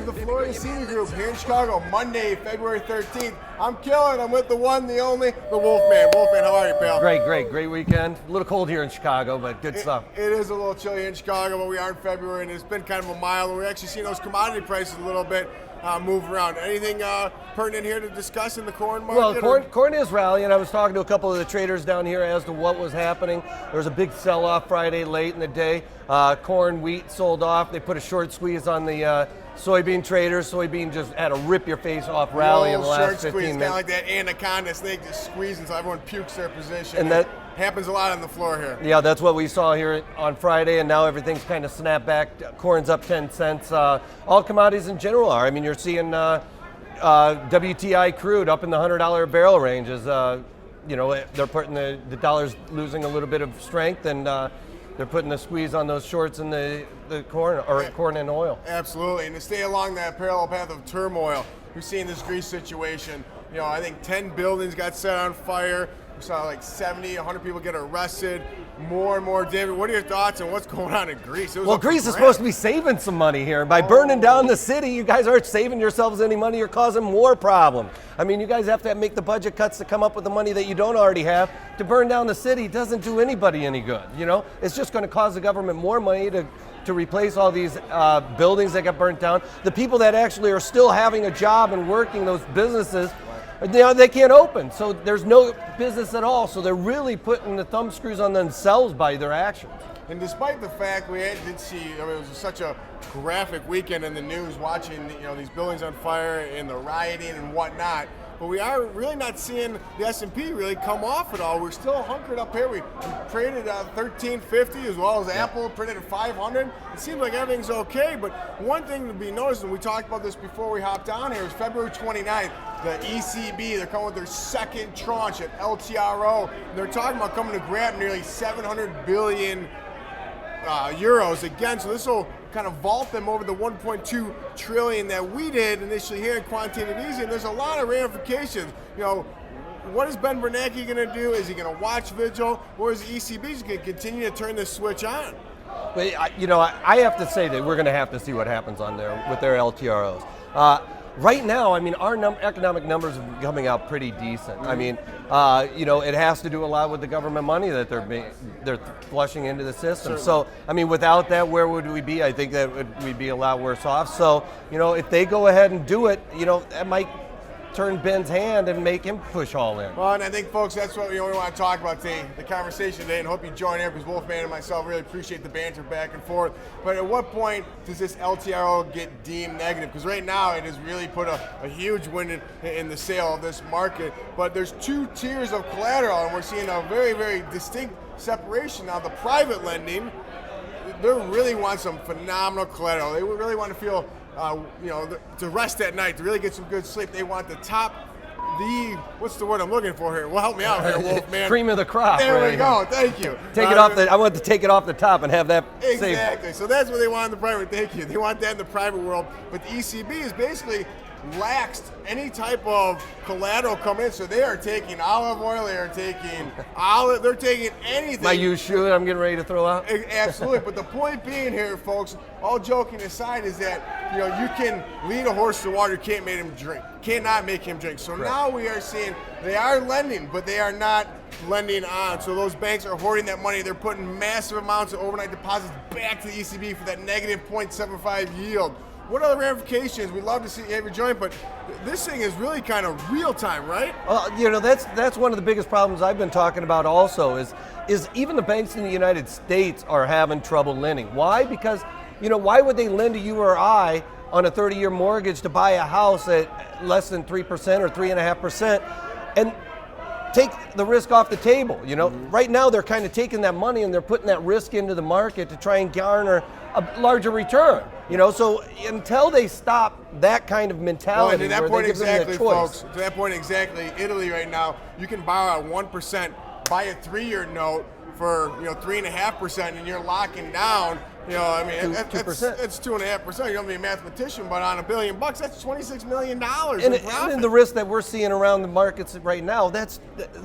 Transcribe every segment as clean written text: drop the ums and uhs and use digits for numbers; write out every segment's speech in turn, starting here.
to the Florida Senior Group here in Chicago, Monday, February 13th. I'm Killer, and I'm with the one, the only, the Wolfman. Wolfman, how are you, pal? Great weekend. A little cold here in Chicago, but good stuff. It is a little chilly in Chicago, but we are in February, and it's been kind of a mild. We're actually seeing those commodity prices a little bit move around. Anything pertinent here to discuss in the corn market? Well, corn is rallying. I was talking to a couple of the traders down here as to what was happening. There was a big sell-off Friday late in the day. Corn, wheat sold off. They put a short squeeze on the soybean traders. Soybean just had a rip-your-face-off rally in the last 15 minutes. Kind of like that anaconda snake just squeezing until everyone pukes their position. And that happens a lot on the floor here. Yeah, that's what we saw here on Friday, and now everything's kind of snapped back. Corn's up 10 cents. All commodities in general are. I mean, you're seeing WTI crude up in the $100 a barrel range. They're putting the dollar's losing a little bit of strength, and they're putting the squeeze on those shorts in the corn, or corn and oil. Absolutely, and to stay along that parallel path of turmoil, we're seeing this Greece situation. I think 10 buildings got set on fire. We saw like 70, 100 people get arrested, more and more. David, what are your thoughts on what's going on in Greece? Well, Greece is supposed to be saving some money here. By burning down the city, you guys aren't saving yourselves any money. You're causing more problems. I mean, you guys have to make the budget cuts to come up with the money that you don't already have. To burn down the city doesn't do anybody any good. It's just going to cause the government more money to replace all these buildings that got burnt down. The people that actually are still having a job and working, those businesses, they can't open, so there's no business at all. So they're really putting the thumb screws on themselves by their actions. And despite the fact we did see, it was such a graphic weekend in the news, watching these buildings on fire and the rioting and whatnot. But we are really not seeing the S&P really come off at all. We're still hunkered up here. We traded at 1350 as well as Apple printed at 500. It seems like everything's okay, but one thing to be noticed, and we talked about this before we hopped down here, is February 29th, the ECB, they're coming with their second tranche at LTRO. They're talking about coming to grab nearly 700 billion euros again, so this will kind of vault them over the 1.2 trillion that we did initially here in quantitative easing. And there's a lot of ramifications. What is Ben Bernanke going to do? Is he going to watch Vigil, or is the ECB just going to continue to turn this switch on? But I have to say that we're going to have to see what happens on there with their LTROs. Right now, I mean, our economic numbers are coming out pretty decent. I mean, it has to do a lot with the government money that they're flushing into the system. Certainly. So, I mean, without that, where would we be? I think that we'd be a lot worse off. So, if they go ahead and do it, that might turn Ben's hand and make him push all in. Well, and I think, folks, that's what we want to talk about today, the conversation today, and hope you join here because Wolfman and myself really appreciate the banter back and forth. But at what point does this LTRO get deemed negative? Because right now it has really put a huge win in the sale of this market. But there's two tiers of collateral, and we're seeing a very, very distinct separation. Now, the private lending, they really want some phenomenal collateral. They really want to feel to rest at night, to really get some good sleep. They want what's the word I'm looking for here? Well, help me out here, Wolfman. Cream of the crop. There we go. Thank you. I want to take it off the top and have that exactly. Safe. So that's what they want in the private. Thank you. They want that in the private world. But the ECB is basically laxed any type of collateral coming in. So they are taking olive oil. They're taking anything. My used shoe that I'm getting ready to throw out. Absolutely. But the point being here, folks, all joking aside, is that you can lead a horse to water, you can't make him drink. Cannot make him drink. So now we are seeing they are lending, but they are not lending on. So those banks are hoarding that money. They're putting massive amounts of overnight deposits back to the ECB for that negative 0.75 yield. What other ramifications? We'd love to see you join, but this thing is really kind of real time, right? Well, that's one of the biggest problems I've been talking about also is even the banks in the United States are having trouble lending. Why? Because, why would they lend to you or I on a 30-year mortgage to buy a house at less than 3% or 3.5% and take the risk off the table? Right now they're kind of taking that money and they're putting that risk into the market to try and garner a larger return. So until they stop that kind of mentality, to that where point they give them exactly, the choice. folks. To that point exactly, Italy right now, you can borrow at 1%, buy a 3-year note for 3.5%, and you're locking down You know, I mean, 2%. it's 2.5%. You don't be a mathematician, but on $1 billion, that's $26 million And, in profit. and the risk that we're seeing around the markets right now,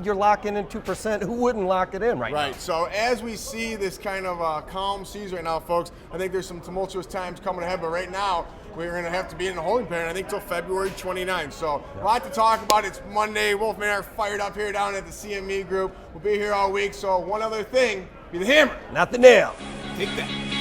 you're locking in 2%. Who wouldn't lock it in right now? Right. So as we see this kind of calm seas right now, folks, I think there's some tumultuous times coming ahead. But right now, we're going to have to be in a holding pattern, I think, till February 29th. So a lot to talk about. It's Monday. Wolfman are fired up here down at the CME Group. We'll be here all week. So one other thing, be the hammer. Not the nail. Take that.